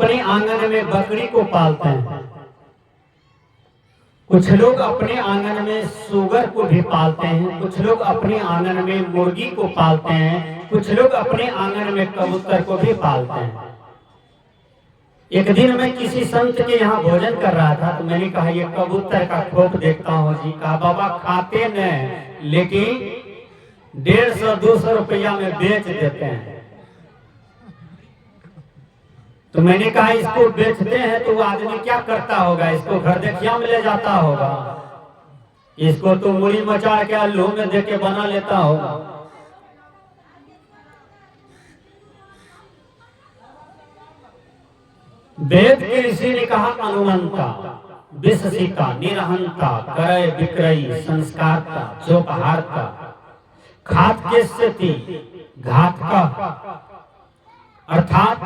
अपने आंगन में बकरी को पालते हैं, कुछ लोग अपने आंगन में सुअर को भी पालते हैं, कुछ लोग अपने आंगन में मुर्गी को पालते हैं, कुछ लोग अपने आंगन में कबूतर को भी पालते हैं। एक दिन मैं किसी संत के यहाँ भोजन कर रहा था, तो मैंने कहा ये कबूतर का खोप देखता हूँ जी। कहा बाबा खाते नहीं, लेकिन 150-200 रुपया में बेच देते हैं। तो मैंने कहा इसको बेचते हैं तो वो आदमी क्या करता होगा? इसको घर देखिया में ले जाता होगा, इसको तो मुड़ी मचा के आलू में दे के बना लेता होगा। वेद के ऋषि ने कहा अनुमंता, विषसिता, निरहंता, क्रय विक्रयी, संस्कारता, चौपहारता, घात के स्थिति, घात का अर्थात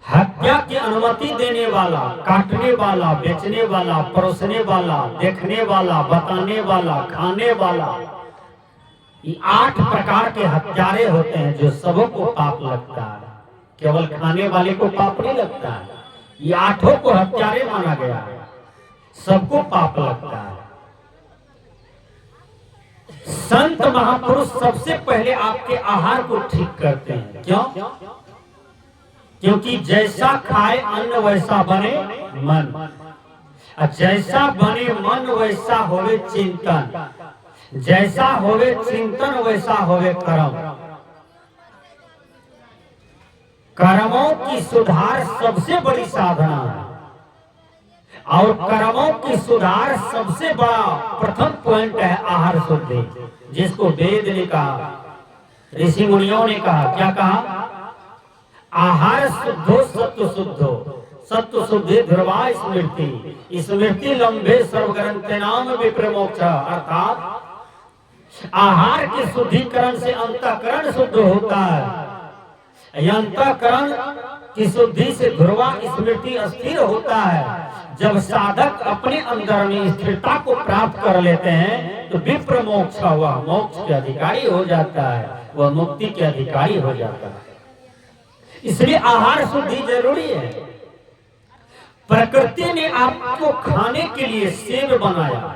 हत्या की अनुमति देने वाला, काटने वाला, बेचने वाला, परोसने वाला, देखने वाला, बताने वाला, खाने वाला, ये 8 प्रकार के हत्यारे होते हैं जो सबको पाप लगता है। केवल खाने वाले को पाप नहीं लगता है, ये 8 को हत्यारे माना गया है, सबको पाप लगता है। संत महापुरुष सबसे पहले आपके आहार को ठीक करते हैं। क्यों? क्योंकि जैसा खाए अन्न वैसा बने मन, और जैसा बने मन वैसा होवे चिंतन, जैसा होवे चिंतन वैसा होवे कर्म। कर्मों की सुधार सबसे बड़ी साधना है, और कर्मों की सुधार सबसे बड़ा प्रथम पॉइंट है आहार शुद्धि, जिसको वेद ने कहा, ऋषि मुनियों ने कहा। क्या कहा? आहार शुद्धो सत्व शुद्धो, सत्व शुद्धि ध्रुवा स्मृति, स्मृति लंबे सर्वग्रंथे नाम विप्रमोक्ष। अर्थात आहार के शुद्धिकरण से अंतःकरण शुद्ध होता है, अंतःकरण की शुद्धि से ध्रुवा स्मृति स्थिर होता है। जब साधक अपने अंदर में स्थिरता को प्राप्त कर लेते हैं तो विप्र मोक्ष, वह मोक्ष के अधिकारी हो जाता है, वह मुक्ति के अधिकारी हो जाता है। इसलिए आहार शुद्धि जरूरी है। प्रकृति ने आपको खाने के लिए सेब बनाया,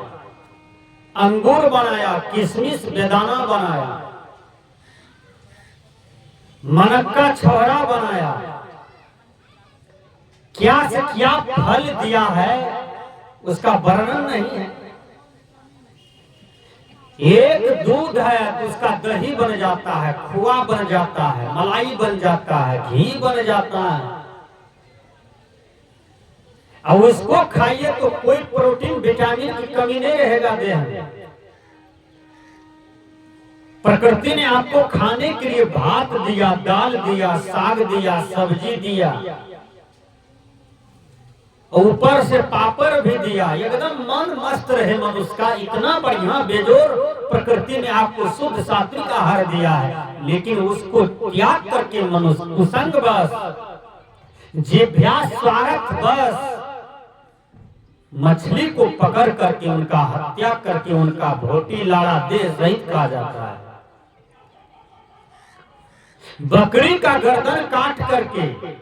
अंगूर बनाया, किशमिश, बेदाना बनाया, मनक्का छोहरा बनाया, क्या से क्या फल दिया है उसका वर्णन नहीं है। एक दूध है तो उसका दही बन जाता है, खोआ बन जाता है, मलाई बन जाता है, घी बन जाता है, और उसको खाइए तो कोई प्रोटीन विटामिन की कमी नहीं रहेगा देह में। प्रकृति ने आपको खाने के लिए भात दिया, दाल दिया, साग दिया, सब्जी दिया, ऊपर से पापड़ भी दिया, एकदम मन मस्त रहे मनुष्य का। इतना बढ़िया बेजोर प्रकृति ने आपको शुद्ध सात्विक आहार दिया है, लेकिन उसको त्याग करके मनुष्य कुसंग बस, जिभ्या स्वार्थ बस, मछली को पकड़ करके उनका हत्या करके उनका भोटी लाड़ा देह सहित कहा जाता है। बकरी का गर्दन काट करके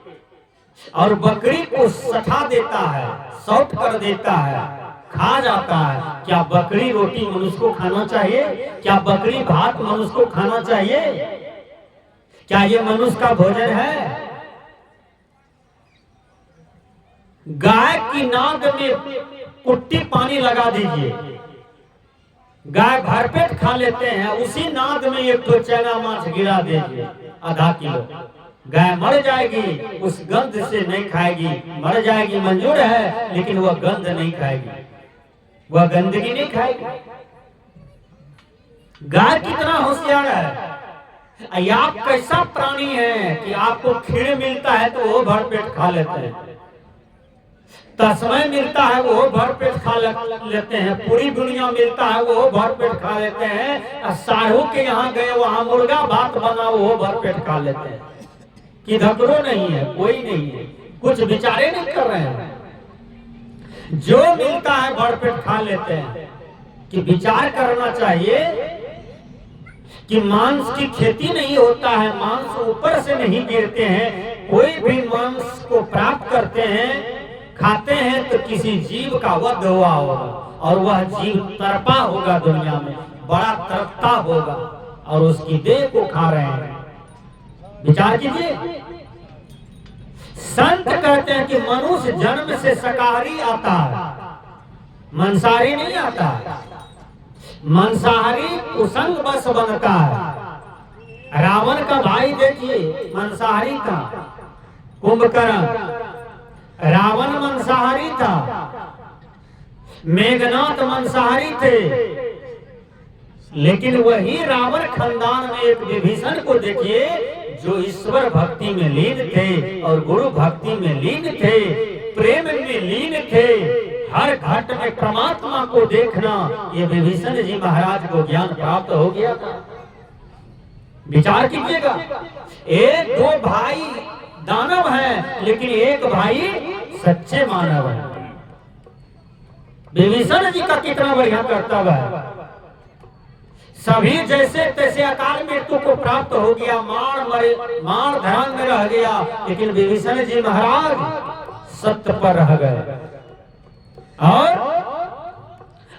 और बकरी को सठा देता है, सौट कर देता है, खा जाता है। क्या बकरी रोटी मनुष्य को खाना चाहिए? क्या बकरी भात मनुष्य को खाना चाहिए? क्या ये मनुष्य का भोजन है? गाय की नाक में कुट्टी पानी लगा दीजिए, गाय भरपेट खा लेते हैं, उसी नाद में एक तो चना माछ गिरा दीजिए आधा किलो, गाय मर जाएगी, उस गंध से नहीं खाएगी, मर जाएगी मंजूर है, लेकिन वह गंध नहीं खाएगी, वह गंदगी नहीं खाएगी। गाय कितना होशियार है। आप कैसा प्राणी है कि आपको खीर मिलता है तो वो भरपेट खा लेते हैं, तस्मै मिलता है वो भरपेट खा लेते हैं, पूरी दुनिया मिलता है वो भरपेट खा लेते हैं, साहू के यहाँ गए वहां मुर्गा भात बना वो भरपेट खा लेते हैं। कि धकरो नहीं है, कोई नहीं है, कुछ विचारे नहीं कर रहे हैं, जो मिलता है भरपेट खा लेते हैं। कि विचार करना चाहिए कि मांस की खेती नहीं होता है, मांस ऊपर से नहीं गिरते हैं, कोई भी मांस को प्राप्त करते हैं, खाते हैं, तो किसी जीव का वध हुआ होगा और वह जीव तड़पा होगा, दुनिया में बड़ा तड़पता होगा और उसकी देह को खा रहे हैं। विचार कीजिए। संत कहते हैं कि मनुष्य जन्म से शाकाहारी आता है, मांसाहारी नहीं आता। मांसाहारी कुसंग बस बनता है। रावण का भाई देखिए मांसाहारी था, कुंभकर्ण। रावण मांसाहारी था, मेघनाथ मांसाहारी थे, लेकिन वही रावण खानदान में एक विभीषण को देखिए जो ईश्वर भक्ति में लीन थे और गुरु भक्ति में लीन थे, प्रेम में लीन थे। हर घाट में परमात्मा को देखना, ये विभीषण जी महाराज को ज्ञान प्राप्त हो गया था। विचार कीजिएगा, एक दो भाई दानव हैं, लेकिन एक भाई सच्चे मानव है। विभीषण जी का कितना बढ़िया कर्तव्य है। सभी जैसे तैसे अकाल मृत्यु को प्राप्त हो गया, मार धरान में रह गया, लेकिन विभीषण जी महाराज सत्य पर रह गए और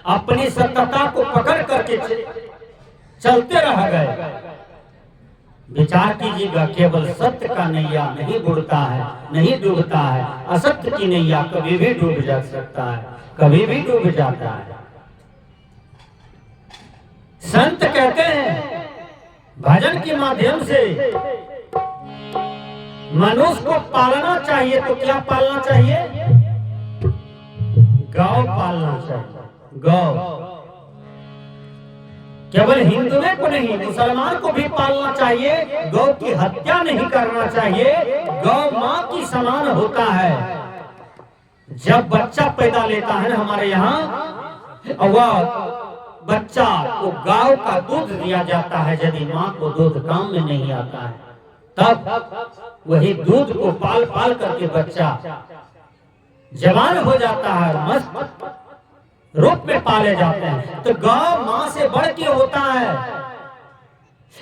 अपनी सत्यता को पकड़ करके चलते रह गए। विचार कीजिएगा, केवल सत्य का नैया नहीं बुड़ता है, नहीं डूबता है। असत्य की नैया कभी भी डूब जा सकता है, कभी भी डूब जाता है। संत कहते हैं भजन के माध्यम से मनुष्य को पालना चाहिए। तो क्या पालना चाहिए? गौ पालना चाहिए। गौ केवल हिंदुओं को नहीं, मुसलमान को भी पालना चाहिए। गौ की हत्या नहीं करना चाहिए। गौ माँ की समान होता है। जब बच्चा पैदा लेता है हमारे यहाँ, वह बच्चा को गाय का दूध दिया जाता है। यदि माँ को दूध काम में नहीं आता है, तब वही दूध को पाल पाल करके बच्चा जवान हो जाता है, मस्त रूप में पाले जाते हैं। तो गौ माँ से बढ़ के होता है।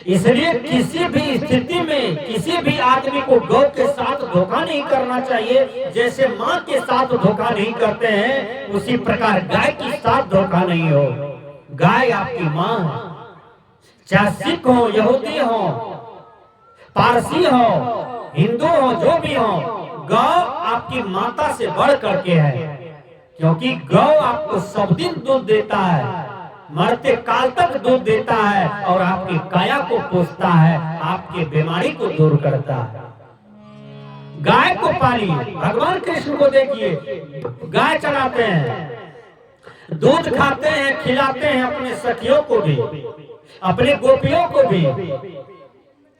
इसलिए किसी भी स्थिति में किसी भी आदमी को गौ के साथ धोखा नहीं करना चाहिए। जैसे माँ के साथ धोखा नहीं करते हैं, उसी प्रकार गाय के साथ धोखा नहीं हो। गाय आपकी माँ है, चाहे सिख हो, यहूदी हो, पारसी हो, हिंदू हो, जो भी हो, गौ आपकी माता से बढ़ करके है। क्योंकि गौ आपको सब दिन दूध देता है, मरते काल तक दूध देता है और आपकी काया को पोषता है, आपके बीमारी को दूर करता है। गाय को पालिए। भगवान कृष्ण को देखिए, गाय चराते हैं, दूध खाते हैं, खिलाते हैं अपने सखियों को भी, अपने गोपियों को भी,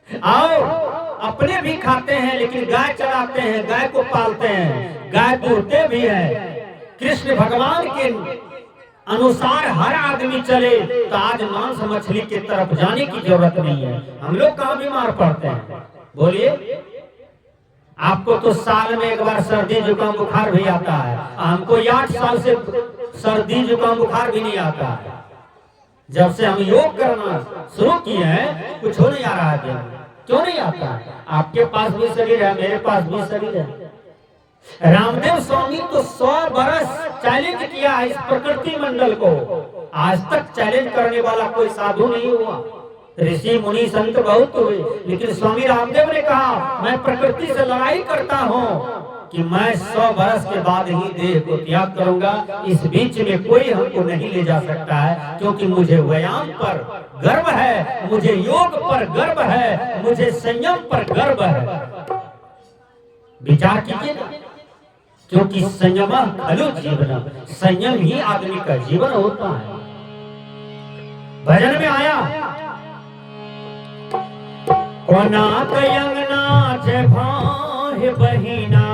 और अपने भी खाते हैं। लेकिन गाय चराते हैं, गाय को पालते हैं, गाय दूहते भी है। कृष्ण भगवान के अनुसार हर आदमी चले तो आज मांस मछली की तरफ जाने की जरूरत नहीं है। हम लोग कहाँ बीमार पड़ते हैं? बोलिए। आपको तो साल में एक बार सर्दी जुकाम बुखार भी आता है। हमको 8 साल से सर्दी जुकाम बुखार भी नहीं आता है। जब से हम योग करना शुरू किए हैं, कुछ हो नहीं आ रहा है। क्यों नहीं आता है? आपके पास भी शरीर है, मेरे पास भी शरीर है। रामदेव स्वामी तो 100 बरस चैलेंज किया है इस प्रकृति मंडल को। आज तक चैलेंज करने वाला कोई साधु नहीं हुआ। ऋषि मुनि संत बहुत हुए, लेकिन स्वामी रामदेव ने कहा, मैं प्रकृति से लड़ाई करता हूँ कि मैं 100 बरस के बाद ही देह को त्याग करूंगा। इस बीच में कोई हमको नहीं ले जा सकता है, क्योंकि मुझे व्यायाम पर गर्व है, मुझे योग पर गर्व है, मुझे संयम पर गर्व है। विचार कीजिए, क्योंकि संयम खलु जीवन, संयम ही आदमी का जीवन होता है। भजन में आया, कोना कयंगना जय भाई बहिना,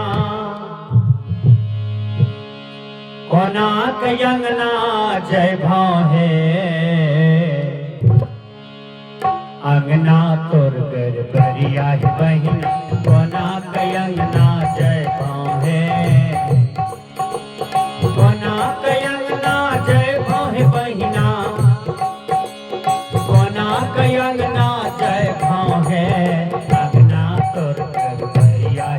कोना कयंगना जय भाई, अंगना तोर घर बरिया बहिना, कोना कयंगना जय भाई, कोना कयंगना जय भाई बहिना, कोना कयंगना जय भाई, अंगना तोर घर बरिया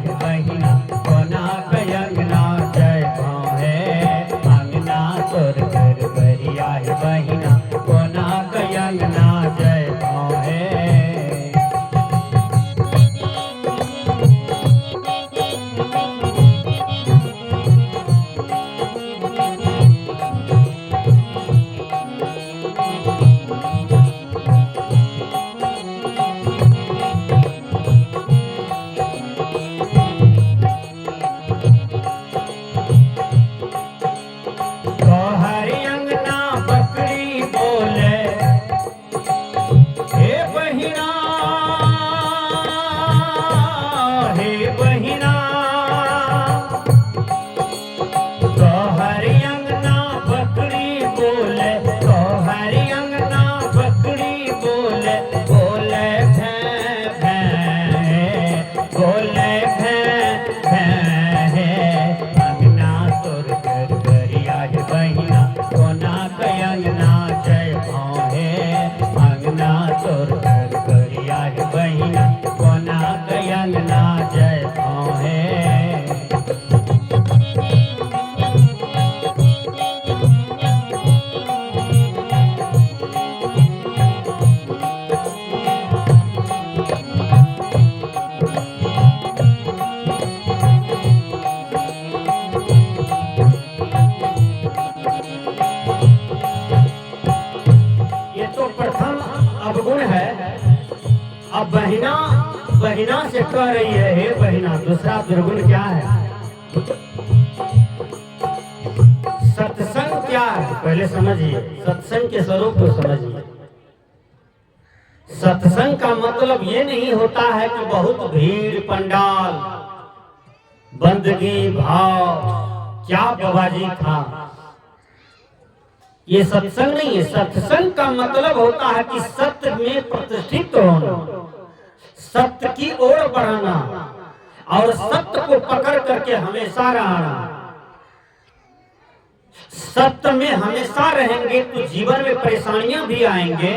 जय भावे। ये तो प्रथम अवगुण है। अब बहिना बहिना से कह रही है, हे बहिना, दूसरा दुर्गुण क्या है? सत्संग क्या है पहले समझिए, सत्संग के स्वरूप को समझिए। सत्संग का मतलब ये नहीं होता है कि बहुत भीड़, पंडाल, बंदगी भाव, क्या बाबाजी था, ये सत्संग नहीं है। सत्संग का मतलब होता है कि सत्य में प्रतिष्ठित होना, सत्य की ओर बढ़ना और सत्य को पकड़ करके हमेशा रहना। सत्य में हमेशा रहेंगे तो जीवन में परेशानियां भी आएंगे,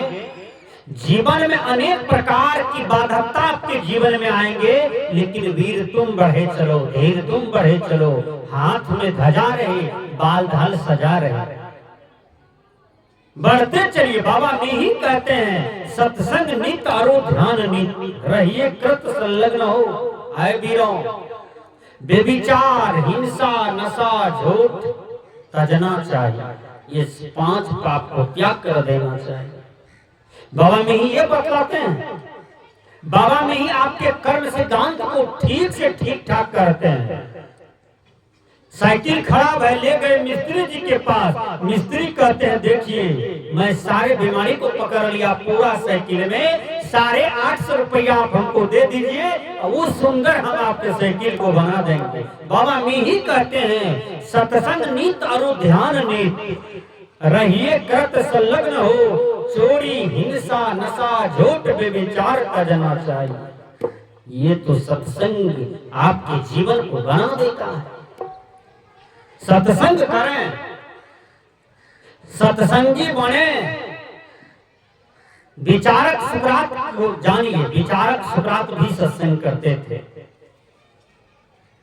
जीवन में अनेक प्रकार की बाध्यता आपके जीवन में आएंगे, लेकिन वीर तुम बढ़े चलो, धीर तुम बढ़े चलो, हाथ में ध्वजा रहे, बाल ढाल सजा रहे, बढ़ते चलिए। बाबा में ही कहते हैं सत्संग नित अरो ध्यान नित, रहिए कृत संलग्न हो। आए वीरों, बेविचार, हिंसा, नशा, झूठ तजना चाहिए। ये 5 पाप को त्याग कर देना चाहिए। बाबा में ही ये बतलाते हैं। बाबा में ही आपके कर्म सिद्धांत को ठीक से ठीक ठाक करते हैं। साइकिल खराब है, ले गए मिस्त्री जी के पास, मिस्त्री कहते हैं देखिए मैं सारे बीमारी को पकड़ लिया, पूरा साइकिल में 850 रुपया आप हमको दे दीजिए, वो सुंदर हम आपके साइकिल को बना देंगे। बाबा में ही कहते हैं सत्संग नीत और ध्यान नीत, रहिए कृत संलग्न हो, चोरी, हिंसा, नशा, झूठ, बेविचार तजना चाहिए। ये तो सत्संग आपके जीवन को बना देता है। सत्संग करें, सत्संगी बने। विचारक सुकरात को जानिए, विचारक सुकरात भी सत्संग करते थे।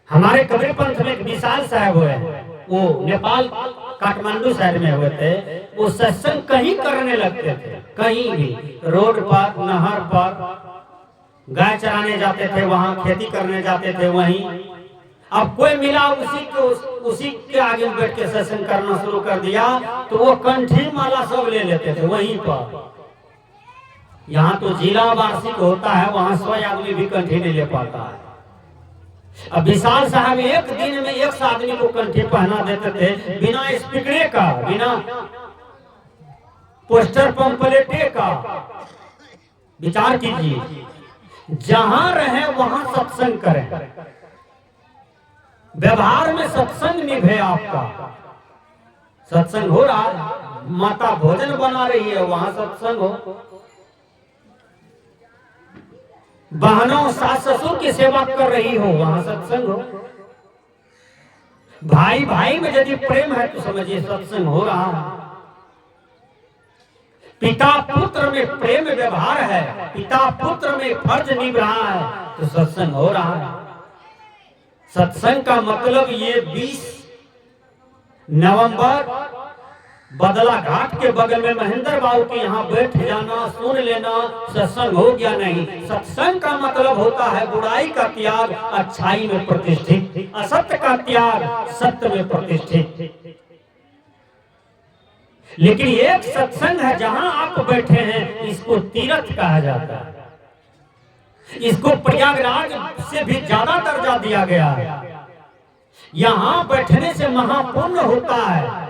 हमारे कबीर पंथ में एक विशाल साहब हुए, वो नेपाल काठमांडू शहर में हुए थे। वो सत्संग कहीं करने लगते थे, कहीं भी, रोड पर, नहर पर, गाय चराने जाते थे, वहां खेती करने जाते थे, वहीं। अब कोई मिला उसी के आगे बैठ के सत्संग करना शुरू कर दिया, तो वो कंठी माला सब ले लेते थे वहीं पर। यहाँ तो जिला वार्षिक होता है, वहां 100 आदमी भी कंठी नहीं ले पाता है। अब विशाल साहब एक दिन में 100 आदमी को कंठी पहना देते थे, बिना स्पीकरे का, बिना पोस्टर पंपलेटे का। विचार कीजिए, जहां रहे वहां सत्संग करें, व्यवहार में सत्संग निभे आपका। सत्संग हो रहा है, माता भोजन बना रही है, वहां सत्संग हो। बहनों सास ससुर की सेवा कर रही हो, वहां सत्संग हो। भाई भाई में यदि प्रेम है तो समझिए सत्संग हो रहा है। पिता पुत्र में प्रेम व्यवहार है, पिता पुत्र में फर्ज निभ रहा है, तो सत्संग हो रहा है। सत्संग का मतलब ये 20 नवंबर बदला घाट के बगल में महेंद्र बाबू के यहाँ बैठ जाना, सुन लेना, सत्संग हो गया नहीं। सत्संग का मतलब होता है बुराई का त्याग, अच्छाई में प्रतिष्ठित, असत्य का त्याग, सत्य में प्रतिष्ठित। लेकिन एक सत्संग है जहां आप बैठे हैं, इसको तीर्थ कहा जाता है। इसको प्रयागराज से भी ज्यादा दर्जा दिया गया है। यहाँ बैठने से महापुण्य होता है।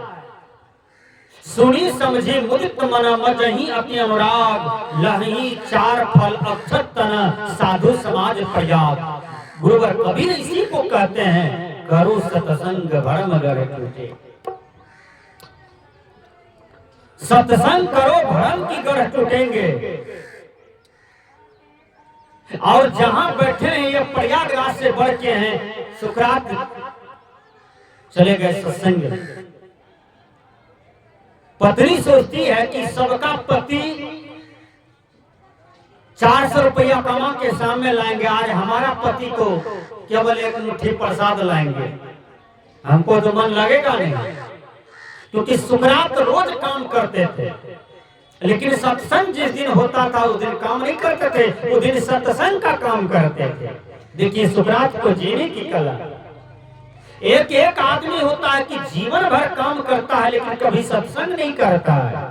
सुनी समझी मुदित मना मजही अति अनुराग, लही 4 फल अक्षत तन साधु समाज प्रयाग। गुरुवर कबीर इसी को कहते हैं, करो सत्संग भरम गर टूटे। सत्संग करो, भरम की गढ़ टूटेंगे। और जहां बैठे हैं ये प्रयागराज से बढ़ के हैं, सुकरात चले गए सत्संग। पत्नी सोचती है कि सबका पति 400 रुपया कमा के सामने लाएंगे, आज हमारा पति को केवल एक मुट्ठी प्रसाद लाएंगे, हमको तो मन लगेगा नहीं। क्योंकि सुकरात रोज काम करते थे, लेकिन सत्संग जिस दिन होता था उस दिन काम नहीं करते थे, उस दिन सत्संग का काम करते थे। देखिए सुकरात को जीने की कला। एक एक आदमी होता है कि जीवन भर काम करता है लेकिन कभी सत्संग नहीं करता है,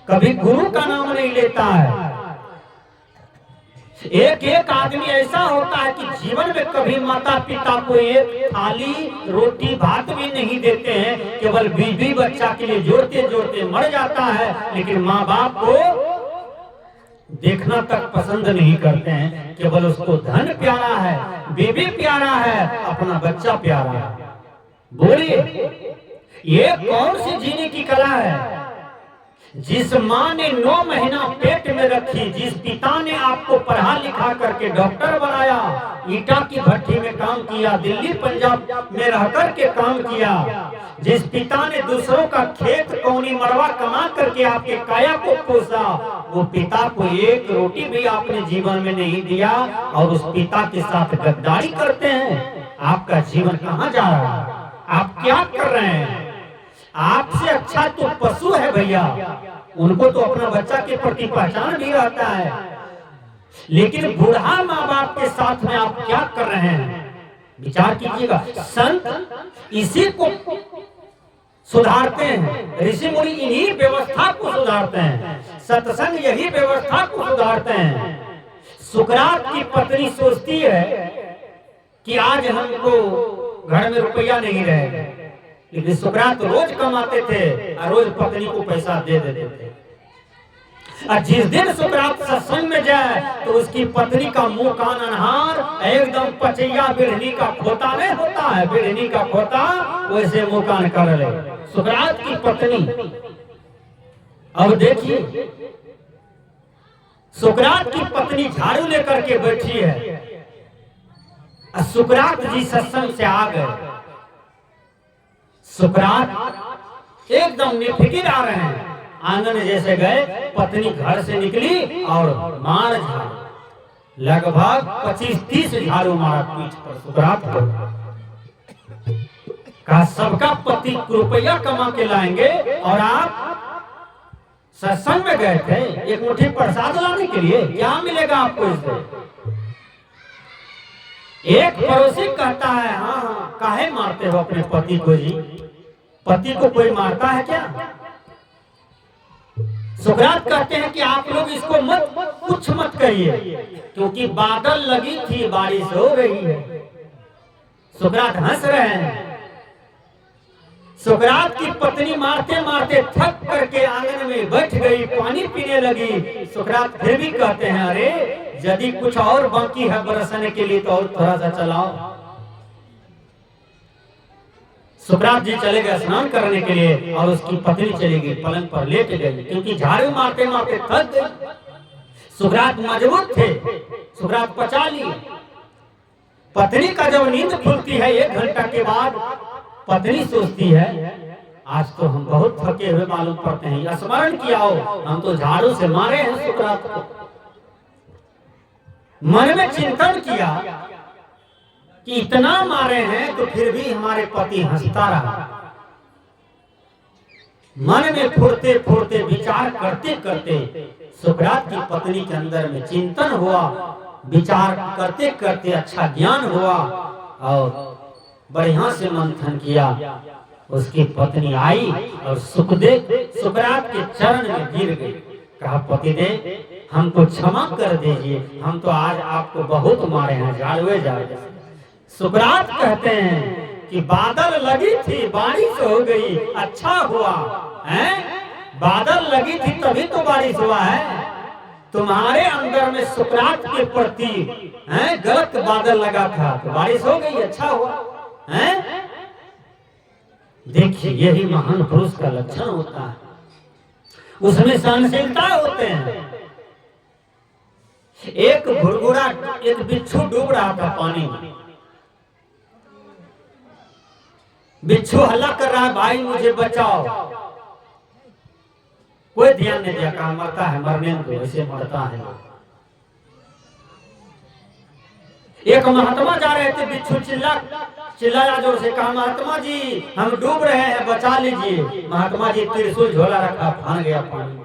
कभी गुरु का नाम नहीं लेता है। एक एक आदमी ऐसा होता है कि जीवन में कभी माता पिता को एक थाली रोटी भात भी नहीं देते हैं, केवल बीवी बच्चा के लिए जोड़ते जोड़ते मर जाता है, लेकिन माँ बाप को देखना तक पसंद नहीं करते हैं। केवल उसको धन प्यारा है, बीवी प्यारा है, अपना बच्चा प्यारा है। बोलिए ये कौन सी जीने की कला है? जिस माँ ने 9 महीना पेट में रखी, जिस पिता ने आपको पढ़ा लिखा करके डॉक्टर बनाया, ईटा की भट्टी में काम किया, दिल्ली पंजाब में रह करके काम किया, जिस पिता ने दूसरों का खेत कौनी मरवा कमा करके आपके काया को पोसा, वो पिता को एक रोटी भी आपने जीवन में नहीं दिया और उस पिता के साथ गद्दारी करते हैं। आपका जीवन कहाँ जा रहा है? आप क्या कर रहे हैं? आपसे अच्छा तो पशु है भैया, उनको तो अपना बच्चा के प्रति पहचान भी रहता है, लेकिन बूढ़ा माँ बाप के साथ में आप क्या कर रहे हैं? विचार कीजिएगा। संत इसी को सुधारते हैं, ऋषि मुनि इन्हीं व्यवस्था को सुधारते हैं, सत्संग यही व्यवस्था को सुधारते हैं। सुकरात की पत्नी सोचती है कि आज हमको घर में रुपया नहीं रहेगा, लेकिन सुकरात रोज कमाते थे और रोज पत्नी को पैसा दे देते थे। और जिस दिन सुकरात सत्संग में जाए तो उसकी पत्नी का मुंह कान अनहार, एकदम पचैया बिढ़नी का खोता नहीं होता है, बिढ़नी का खोता वैसे मुंह कान कर ले सुकरात की पत्नी। अब देखिए सुकरात की पत्नी झाड़ू लेकर के बैठी है, सुकरात जी सत्संग से आ गए। सुकरात एकदम निफिकिर आ रहे हैं, आंगन जैसे गए, पत्नी घर से निकली और मार झाड़ू, लगभग 25-30 झाड़ू मारा पीठ पर सुकरात को। कहा सबका पति रुपया कमा के लाएंगे और आप सत्संग में गए थे एक मुट्ठी प्रसाद लाने के लिए, क्या मिलेगा आपको इससे? एक पड़ोसी कहता है हाँ काहे मारते हो अपने पति को जी? पति को कोई मारता है क्या? सुकरात कहते हैं कि आप लोग इसको मत कुछ मत करिए, क्योंकि बादल लगी थी, बारिश हो रही है। सुकरात हंस रहे हैं। सुकरात की पत्नी मारते मारते थक करके आंगन में बैठ गई, पानी पीने लगी। सुकरात फिर भी कहते हैं अरे यदि कुछ और बाकी है बरसने के लिए तो और थोड़ा सा चलाओ। सुकरात जी चले गए स्नान करने के लिए और उसकी पत्नी चली गई, पलंग पर लेट गई, क्योंकि झाड़ू मारते मारते थक गई। सुकरात मजबूत थे, सुकरात पचा लिए। पत्नी का जब नींद खुलती है 1 घंटा के बाद, पत्नी सोचती है आज तो हम बहुत थके हुए मालूम पड़ते हैं, स्मरण किया हो हम तो झाड़ू से मारे हैं सुकरात को। मन में चिंतन किया कि इतना मारे हैं तो फिर भी हमारे पति हंसता रहा। मन में फुरते फुरते विचार करते करते सुकरात की पत्नी के अंदर में चिंतन हुआ, विचार करते करते अच्छा ज्ञान हुआ और बढ़िया से मंथन किया। उसकी पत्नी आई और सुकरात के चरण में गिर गई। कहा पतिदेव हमको क्षमा कर दीजिए, हम तो आज आपको बहुत मारे हैं झाड़ुए झाड़ुए। सुकरात कहते हैं कि बादल लगी थी, बारिश हो गई, अच्छा हुआ है। बादल लगी थी तभी तो बारिश हुआ है। तुम्हारे अंदर में सुकरात के प्रति गलत बादल लगा था तो बारिश हो गई, अच्छा हुआ है। देखिए यही महान पुरुष का लक्षण होता है, उसमें सहनशीलता होते हैं। एक घुड़घुड़ा, एक बिच्छू डूब रहा था पानी में। बिच्छू हल्ला कर रहा है भाई मुझे बचाओ, कोई ध्यान नहीं दिया, कहा मरता है मरने को, ऐसे मरता है। एक महात्मा जा रहे थे, बिच्छू चिल्लाया जोर से, कहा महात्मा जी हम डूब रहे हैं, बचा लीजिए। महात्मा जी त्रिशूल झोला रखा, फान गया पानी।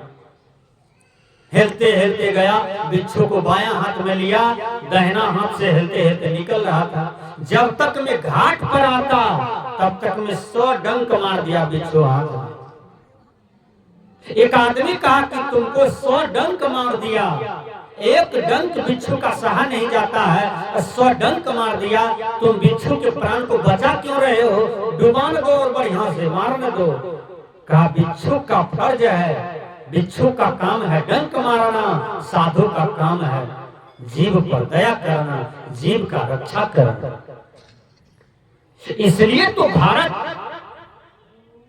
हिलते हिलते गया, बिच्छू को बायां हाथ में लिया, दाहिना हाथ से हिलते हिलते निकल रहा था। जब तक मैं घाट पर आता तब तक मैं 100 डंक मार दिया बिच्छू हाथ में। एक आदमी कहा कि तुमको 100 डंक मार दिया, एक डंक बिच्छू का सहा नहीं जाता है, 100 डंक मार दिया, तुम बिच्छू के प्राण को बचा क्यों रहे हो? डुबान दो और बढ़िया से मारने दो। कहा बिच्छू का फर्ज है, बिच्छू का काम है डंक मारना, साधु का काम है जीव पर दया करना, जीव का रक्षा करना। इसलिए तो भारत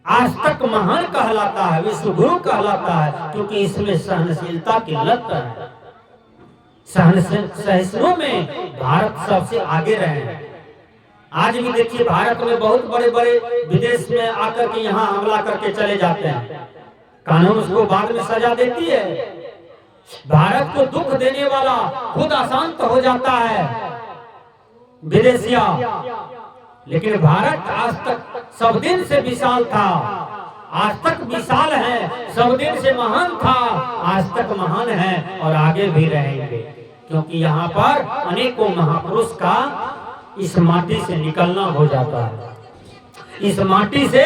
आज तक महान कहलाता है, विश्व गुरु कहलाता है, क्योंकि इसमें सहनशीलता की लत है। सहिष्णु में भारत सबसे आगे रहे हैं। आज भी देखिए भारत में बहुत बड़े बड़े विदेश में आकर के यहाँ हमला करके चले जाते हैं, कानून उसको बाद में सजा देती है। भारत को दुख देने वाला खुद अशांत हो जाता है विदेशिया, लेकिन भारत आज तक सब दिन से विशाल था, आज तक विशाल है, सब दिन से महान था, आज तक महान है और आगे भी रहेंगे, क्योंकि यहाँ पर अनेकों महापुरुष का इस माटी से निकलना हो जाता है। इस माटी से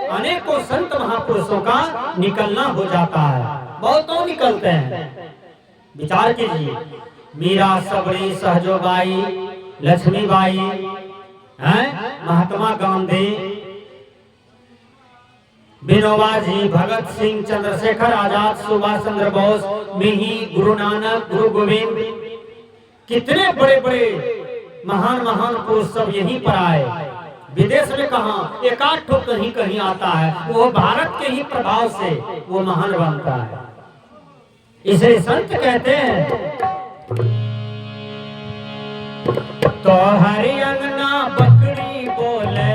अनेकों संत महापुरुषों का निकलना हो जाता है, बहुतों निकलते हैं। विचार कीजिए, मीरा, सबरी, सहजोबाई, लक्ष्मीबाई, महात्मा गांधी, विनोबा जी, भगत सिंह, चंद्रशेखर आजाद, सुभाष चंद्र बोस, मिही, गुरु नानक, गुरु गोविंद, कितने बड़े बड़े महान महान पुरुष सब यहीं पर आए। विदेश में कहा एक आध ठो कहीं कहीं आता है, वो भारत के ही प्रभाव से वो महान बनता है। इसे संत कहते हैं, तो हरि अंगना बकरी बोले,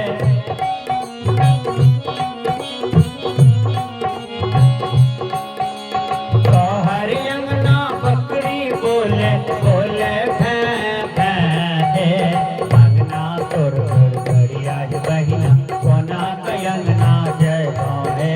तो हरि अंगना बकरी बोले, बोले भैं भैं, अंगना तोर तोर बढ़िया बहिना, कोना के अंगना जय है।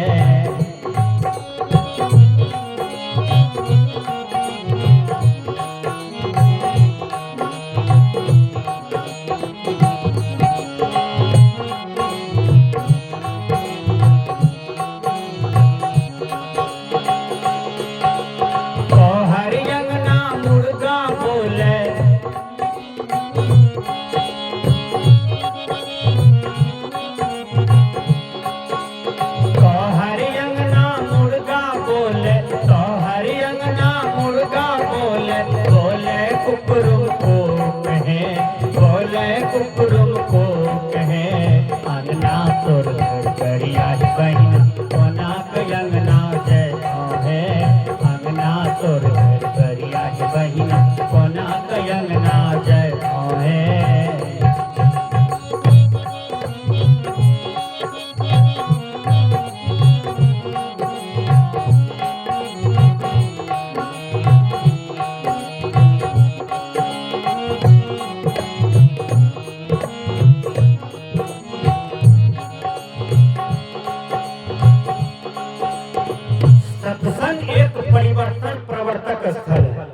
सत्संग एक परिवर्तन प्रवर्तक स्थल है,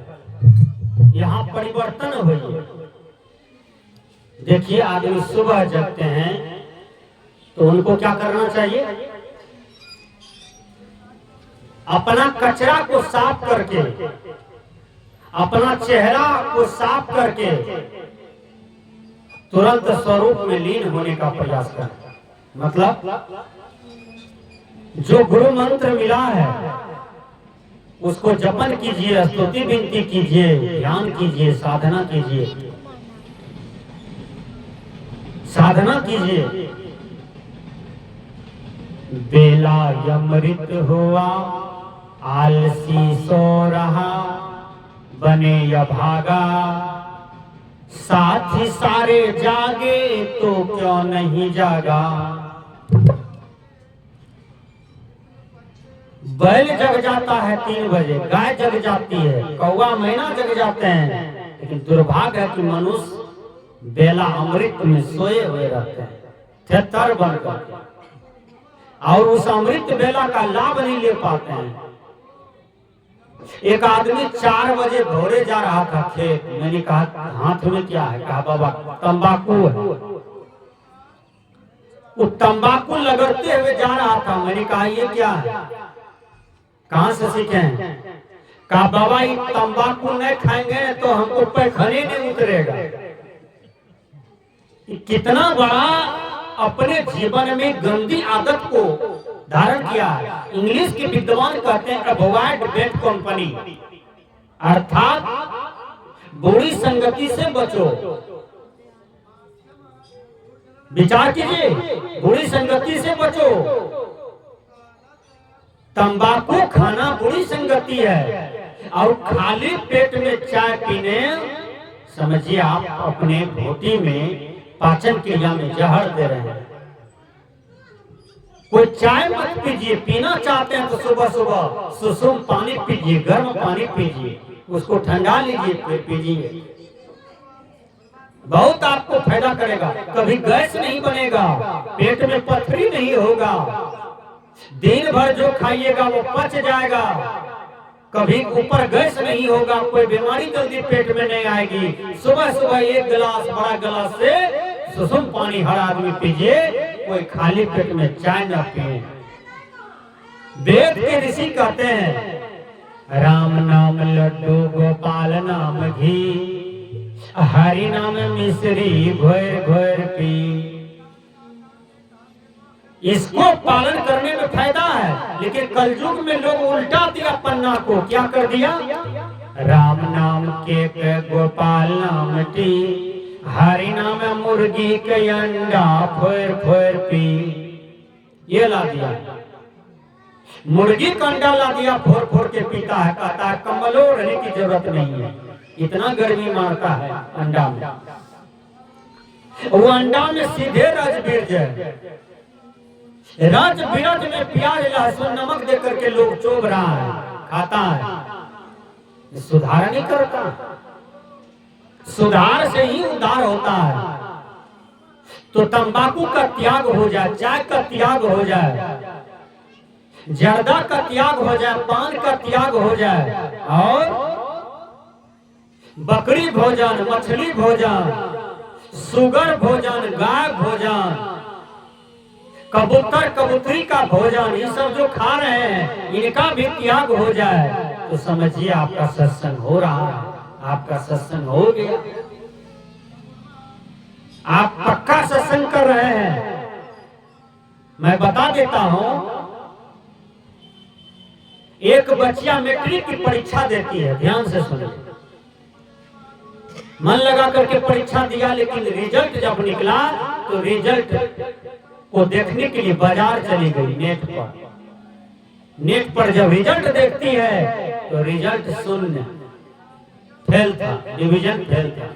यहाँ परिवर्तन हुई। देखिए आदमी सुबह जगते हैं तो उनको क्या करना चाहिए? अपना कचरा को साफ करके, अपना चेहरा को साफ करके तुरंत स्वरूप में लीन होने का प्रयास करें। मतलब जो गुरु मंत्र मिला है उसको जपन कीजिए, स्तुति विनती कीजिए, ध्यान कीजिए, साधना कीजिए, साधना कीजिए। बेला अमृत हुआ, आलसी सो रहा, बने या भागा, साथी सारे जागे तो क्यों नहीं जागा। बैल जग जाता है 3 बजे, गाय जग जाती है, कौवा मैना जग जाते हैं, लेकिन दुर्भाग्य है कि मनुष्य बेला अमृत में सोए हुए रहते हैं, थेतर बनकर, और उस अमृत बेला का लाभ नहीं ले पाते हैं। एक आदमी 4 बजे भोरे जा रहा था खेत। मैंने कहा हाथ में क्या है? कहा बाबा तंबाकू है। वो तंबाकू लगते हुए जा रहा था। मैंने कहा ये क्या है? कहां से सीखे हैं? कहा बाबा ये तंबाकू नहीं खाएंगे तो हमको पैखाने नहीं उतरेगा। कितना बड़ा अपने जीवन में गंदी आदत को धारण किया है। इंग्लिश के विद्वान कहते हैं अवॉइड बैड कंपनी, अर्थात बुरी संगति से बचो। विचार कीजिए, बुरी संगति से बचो। तंबाकू खाना बुरी संगति है, और खाली पेट में चाय पीने, समझिए आप अपने घोटी में पाचन क्रिया में जहर दे रहे हैं। कोई चाय मत पीजिए, पीना चाहते हैं तो सुबह सुबह सुसुम पानी पीजिए, गर्म पानी पीजिए, उसको ठंडा लीजिए, फिर पीजिए। बहुत आपको फायदा करेगा। कभी गैस नहीं बनेगा, पेट में पथरी नहीं होगा, दिन भर जो खाइएगा वो पच जाएगा, कभी ऊपर गैस नहीं होगा, कोई बीमारी जल्दी पेट में नहीं आएगी। सुबह सुबह 1 गिलास बड़ा गिलास से सुसुम पानी हर आदमी पीजिए, कोई खाली पेट में चाय न पिए। वेद के ऋषि कहते हैं राम नाम लड्डू गोपाल नाम घी, हरि नाम मिश्री घोर घोर पी। इसको पालन करने में फायदा है, लेकिन कलयुग में लोग उल्टा दिया पन्ना को। क्या कर दिया? राम नाम केक गोपाल नाम टी, हरि नाम मुर्गी के अंडा फोर फोर पी। ये ला दिया, मुर्गी का अंडा ला दिया, फोर फोर के पीता है। कहता है कम्बल ओढ़ने की जरूरत नहीं है, इतना गर्मी मारता है अंडा में। वो अंडा में सीधे रज बीज है, रज बिरज में प्याज लहसुन नमक दे करके लोग चोब रहा है, खाता है, सुधार नहीं करता। सुधार से ही उद्धार होता है। तो तंबाकू का त्याग हो जाए, चाय का त्याग हो जाए, जर्दा का त्याग हो जाए, पान का त्याग हो जाए, और बकरी भोजन, मछली भोजन, सुगर भोजन, गाय भोजन, कबूतर कबूतरी का भोजन, ये सब जो खा रहे हैं इनका भी त्याग हो जाए, तो समझिए आपका सत्संग हो रहा है, आपका सत्संग हो गया। आप पक्का सत्संग कर रहे हैं। मैं बता देता हूं, एक बच्चिया मैट्रिक की परीक्षा देती है, ध्यान से सुनिए। मन लगा करके परीक्षा दिया, लेकिन रिजल्ट जब निकला तो रिजल्ट को देखने के लिए बाजार चली गई। नेट पर जब रिजल्ट देखती है तो रिजल्ट शून्य, फेल था, डिवीजन फेल था।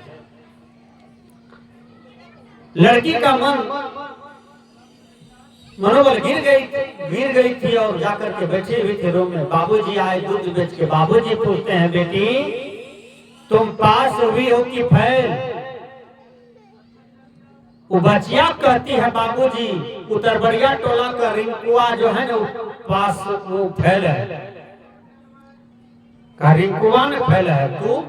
लड़की का मनोबल गिर गई थी, और जाकर के बैठे हुए थे रूम में। बाबूजी आए दूध बेच के। बाबूजी पूछते हैं बेटी तुम पास हुई हो कि फेल? वो बचिया कहती है बाबूजी उतरबरिया टोला का रिंकुआ जो है ना पास, वो फेल है। का रिंकुआ ने फेल है? तू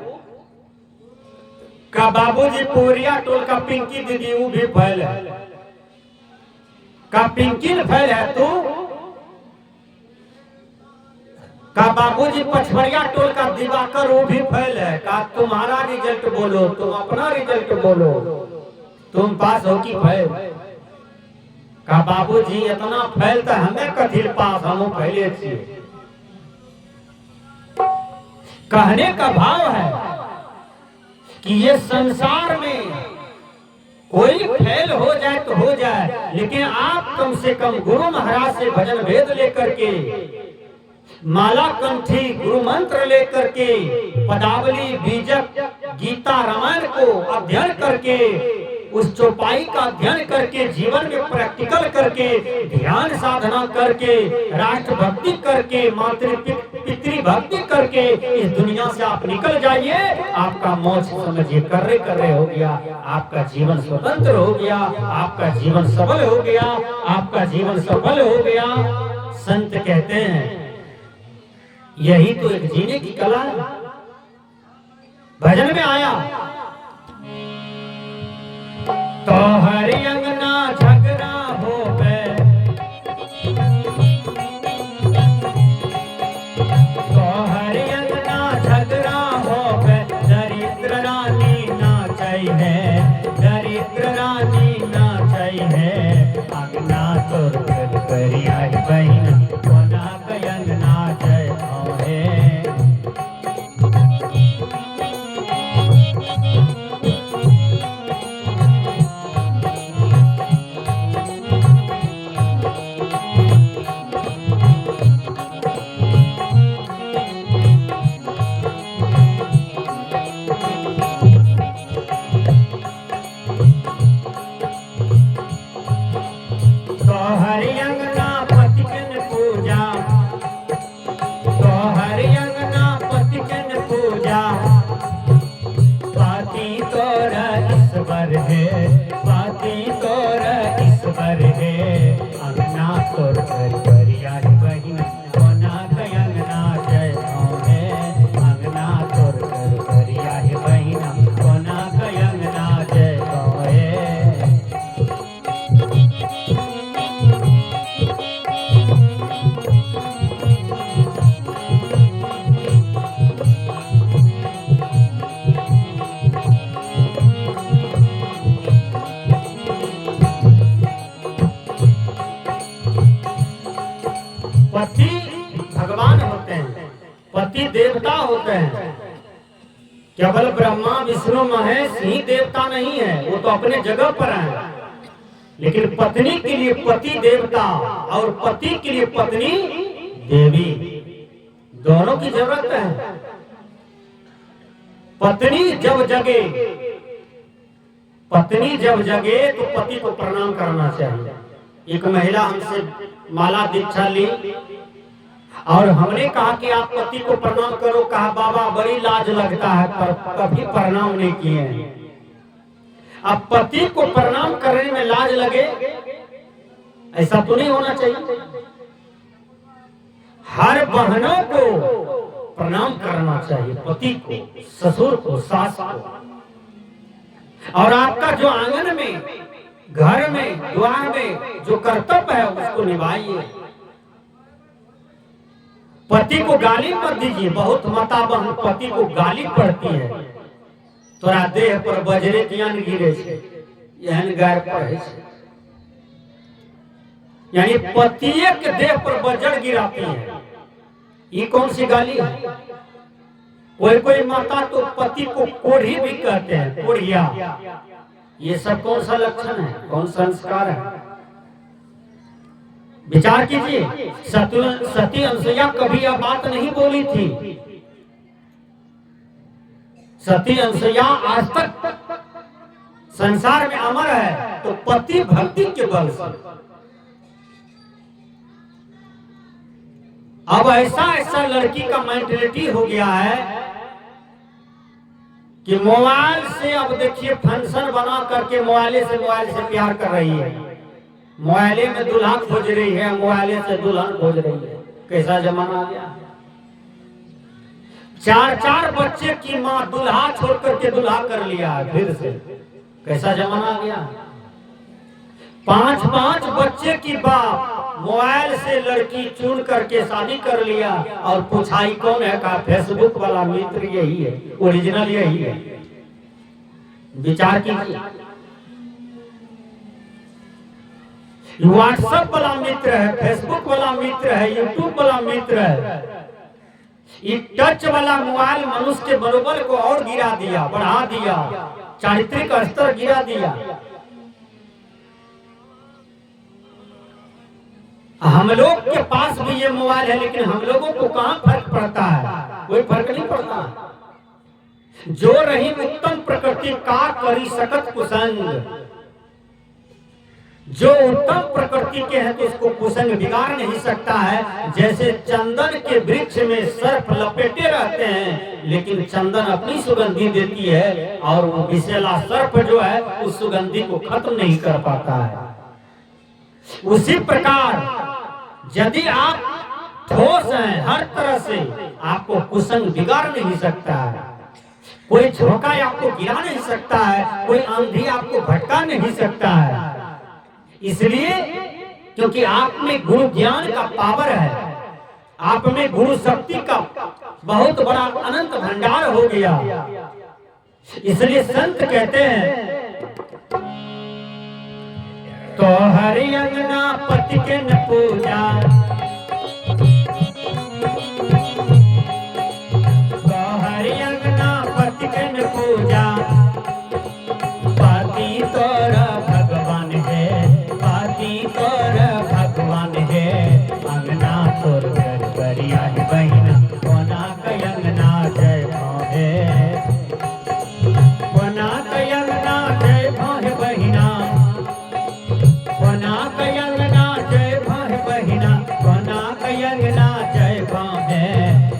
का बाबूजी पूरिया टोल का पिंकी दीदी वो भी फेल है। का पिंकी ने फेल है? तू का बाबूजी पछवरिया टोल का दिवाकर वो भी फेल है। का तुम्हारा रिजल्ट बोलो, तुम अपना रिजल्ट बोलो, तुम पास हो कि फेल? का बाबूजी इतना फेल तो हमें कथी पास, हम पहले थी। कहने का भाव है कि ये संसार में कोई फेल हो जाए तो हो जाए, लेकिन आप कम से कम गुरु महाराज से भजन भेद लेकर के, माला कंठी गुरु मंत्र लेकर के, पदावली बीजक गीता रामायण को अध्ययन करके, उस चौपाई का अध्ययन करके, जीवन में प्रैक्टिकल करके, ध्यान साधना करके, राष्ट्र भक्ति करके, मातृ पितृ स्त्री भक्ति करके इस दुनिया से आप निकल जाइए, आपका मौज समझिए कर्रे हो गया, आपका जीवन स्वतंत्र हो गया, आपका जीवन सफल हो गया, आपका जीवन सफल हो गया। संत कहते हैं यही तो एक जीने की कला है। भजन में आया तो हरि अंगना झगड़ा हो गए, तो हरि अंगना झगड़ा हो गए, दरिद्र रानी नाचै है, दरिद्र रानी नाचै है, अंगना तोर करिया बहन कोना कयंग नाचै है। पति भगवान होते हैं, पति देवता होते हैं। केवल ब्रह्मा विष्णु महेश ही देवता नहीं है, वो तो अपने जगह पर है। लेकिन पत्नी के लिए पति देवता और पति के लिए पत्नी देवी, दोनों की जरूरत है। पत्नी जब जगे, पत्नी जब जगे तो पति को प्रणाम करना चाहिए। एक महिला हमसे माला दीक्षा ली और हमने कहा कि आप पति को प्रणाम करो। कहा बाबा बड़ी लाज लगता है, पर कभी प्रणाम नहीं किए हैं। अब पति को प्रणाम करने में लाज लगे, ऐसा तो नहीं होना चाहिए। हर बहनों को प्रणाम करना चाहिए, पति को, ससुर को, सास को। और आपका जो आंगन में, घर में, द्वार में जो कर्तव्य है उसको निभाइए। पति को गाली मत दीजिए। बहुत माता बहन पति को गाली पड़ती है, तोरा देह पर बजरे ज्ञान गिरे छे, एहन गाय पढ़े छे। यानी पतिये के देह पर बजर गिराती है, ये कौन सी गाली है? कोई कोई माता तो पति को कोढ़ी भी कहते हैं, कोढ़िया। ये सब कौन सा लक्षण है, कौन संस्कार है? विचार कीजिए। सती अनसुईया कभी यह बात नहीं बोली थी। सती अनसुईया आज तक संसार में अमर है तो पति भक्ति के बल से। अब ऐसा लड़की का मेंटेलिटी हो गया है कि मोबाइल से, अब देखिए फंक्शन बना करके मोबाइल से प्यार कर रही है, मोबाइल में दुल्हा खोज रही है, मोबाइल से दुल्हन खोज रही है। कैसा जमाना आ गया। 4 बच्चे की माँ दुल्हा छोड़ करके दुल्हा कर लिया है फिर से। कैसा जमाना आ गया। 5 बच्चे की बाप मोबाइल से लड़की चुन करके शादी कर लिया और पूछाई कौन है? कहा फेसबुक वाला मित्र यही है, ओरिजिनल यही है। विचार कीजिए। व्हाट्सएप वाला मित्र है, फेसबुक वाला मित्र है, यूट्यूब वाला मित्र है। ये टच वाला मोबाइल मनुष्य के मनोबल को और गिरा दिया, बढ़ा दिया, चारित्रिक स्तर गिरा दिया। हम लोग के पास भी ये मोबाइल है, लेकिन हम लोगों को कहां फर्क पड़ता है? कोई फर्क नहीं पड़ता। जो रही उत्तम प्रकृति का करी सकत कुसंग, जो उत्तम प्रकृति के हैं तो उसको कुसंग बिगाड़ नहीं सकता है। जैसे चंदन के वृक्ष में सर्प लपेटे रहते हैं, लेकिन चंदन अपनी सुगंधि देती है और वो विषैला सर्प जो है उस सुगंधि को खत्म नहीं कर पाता है। उसी प्रकार यदि आप ठोस हैं हर तरह से, आपको कुसंग बिगाड़ नहीं सकता है। कोई झोंका आपको गिरा नहीं सकता है, कोई आंधी आपको भटका नहीं सकता है। इसलिए क्योंकि आप में गुरु ज्ञान का पावर है, आप में गुरु शक्ति का बहुत बड़ा अनंत भंडार हो गया। इसलिए संत कहते हैं तो हरि अंगना पति के न पूजा, तो हरि अंगना पति के न पूजा, पति तोरा भगवान है, पति तोरा भगवान है। अंगना तोर घर बरिया है बहिना, कोना के अंगना जय भाव है, कोना के अंगना जय भाव है बहिना, कोना के अंगना जय भाव है बहिना, कोना के अंगना जय भाव है।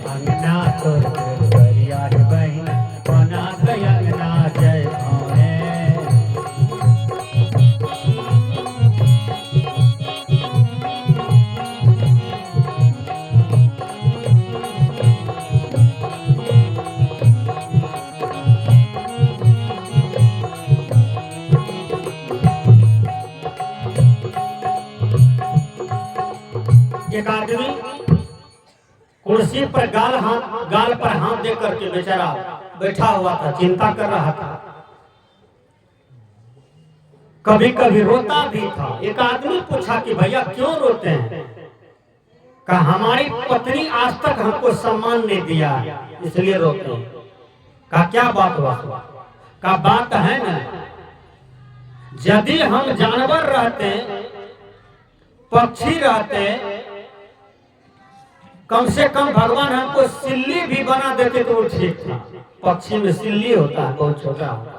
अंगना तोर घर बरिया है बहिना, कोना के अंगना जय भाव है। एक आदमी कुर्सी पर गाल पर हाथ दे करके बेचारा बैठा हुआ था, चिंता कर रहा था, कभी कभी रोता भी था। एक आदमी पूछा कि भैया क्यों रोते हैं? कहा हमारी पत्नी आज तक हमको सम्मान नहीं दिया इसलिए रोते हैं। कहा क्या बात हुआ? कहा बात है ना, यदि हम जानवर रहते, पक्षी रहते, कम से कम भगवान हमको सिल्ली भी बना देते तो वो ठीक था। पक्षी में सिल्ली होता है, बहुत छोटा होता है।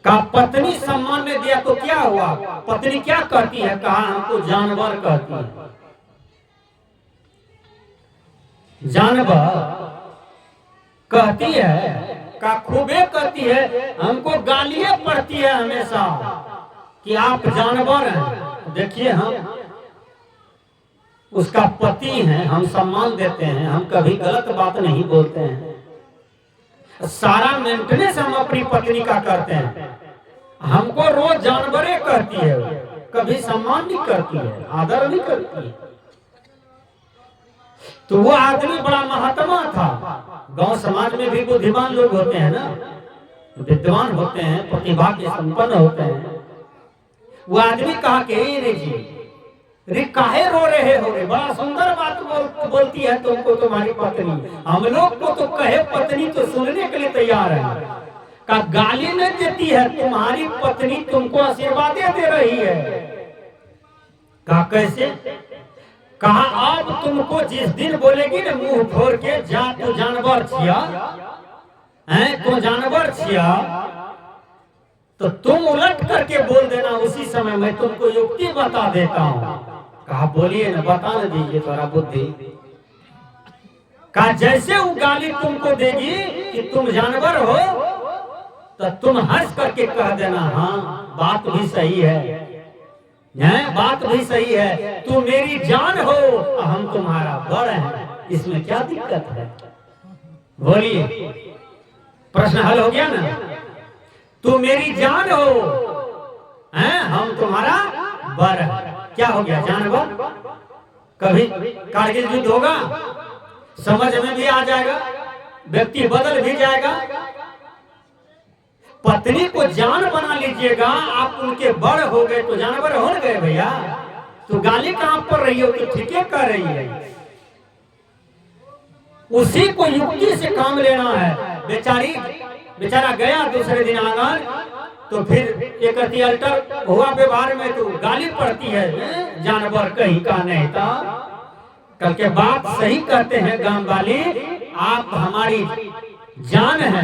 का पत्नी सम्मान ने दिया तो क्या हुआ? पत्नी क्या कहती है? कहा हमको जानवर कहती है। जानवर कहती है, का खूबे कहती है, हमको गालियां पड़ती है हमेशा कि आप जानवर हैं। देखिए हम उसका पति हैं, हम सम्मान देते हैं, हम कभी गलत बात नहीं बोलते हैं। सारा मेंटेनेंस हम अपनी पत्नी का करते हैं। हमको रोज जानवरे कहती है, कभी सम्मान नहीं करती है, आदर नहीं करती है। तो वो आदमी बड़ा महात्मा था। गांव समाज में भी बुद्धिमान लोग होते हैं ना, विद्वान होते हैं, प्रतिभा के संपन्न होते हैं। वो आदमी कहा कि रे जी, रे काहे रो रहे हो रे? बड़ा सुंदर बात बोलती है तुमको तुम्हारी पत्नी। हम लोग को तो कहे पत्नी तो सुनने के लिए तैयार है। का गाली नहीं देती है, तुम्हारी पत्नी तुमको आशीर्वाद दे रही है। कहा कैसे? कहा अब तुमको जिस दिन बोलेगी ना मुंह फोड़ के, जा तू जानवर छिया, तू जानवर छिया, तो तुम उलट करके बोल देना, उसी समय मैं तुमको युक्ति बता देता हूँ। कहा बोलिए ना, बता न दीजिए थोड़ा बुद्धि। कहा जैसे वो गाली तुमको देगी कि तुम जानवर हो, तो तुम हंस करके कह देना हाँ बात भी सही है, बात भी सही है, तू मेरी जान हो, हम तुम्हारा बड़ है, इसमें क्या दिक्कत है? बोलिए, प्रश्न हल हो गया ना? तू मेरी जान हो, हम तुम्हारा बड़ है। क्या हो गया? जानवर। कभी कारगिल युद्ध होगा, समझ में भी आ जाएगा, व्यक्ति बदल भी जाएगा। पत्नी को जान बना लीजिएगा, आप उनके बड़ हो गए तो जानवर हो गए भैया। तो गाली कहां पर रही हो? तो ठीक है कर रही है। उसी को युक्ति से काम लेना है। बेचारा गया दूसरे दिन आंगन, तो फिर एक अल्टर हुआ व्यवहार में तो गाली पड़ती है, जानवर कहीं का नहीं था। कल के बात सही कहते हैं गांव वाली, आप हमारी जान है,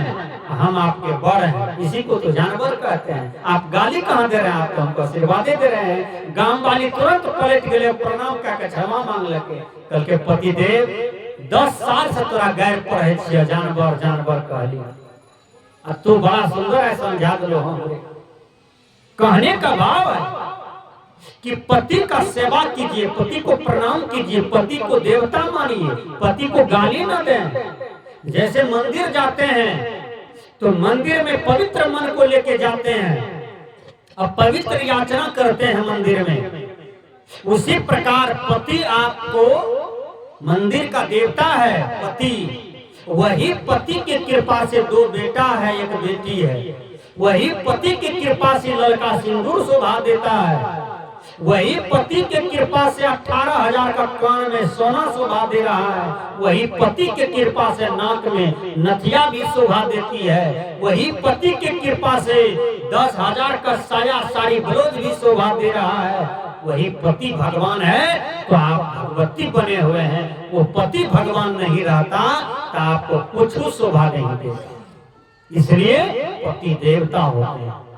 हम आपके बड़ हैं, इसी को तो जानवर कहते हैं। आप गाली कहाँ दे रहे हैं, आप तो हमको आशीर्वाद दे रहे हैं। गांव वाली तुरंत पलट गए, प्रणाम करके क्षमा मांग लगे। कल के पति देव 10 साल से तोरा गैर पढ़े छिया, जानवर जानवर कहली, तू बड़ा सुंदर है, समझा दो हमरे। कहने का भाव है कि पति का सेवा कीजिए, पति को प्रणाम कीजिए, पति को देवता मानिए, पति को गाली न दें। जैसे मंदिर जाते हैं तो मंदिर में पवित्र मन को लेके जाते हैं और पवित्र याचना करते हैं मंदिर में, उसी प्रकार पति आपको मंदिर का देवता है। पति, वही पति की कृपा से 2 बेटा है, 1 बेटी है। वही पति की कृपा से लड़का सिंदूर शोभा देता है। वही पति के कृपा से 18,000 का कान में सोना शोभा दे रहा है। वही पति के कृपा से नाक में नथिया भी शोभा देती है। वही पति के कृपा से 10,000 का साया साड़ी ब्लाउज भी शोभा दे रहा है। वही पति भगवान है, तो आप भगवती बने हुए हैं। वो पति भगवान नहीं रहता तो आपको कुछ शोभा नहीं देता। इसलिए पति देवता होते हैं।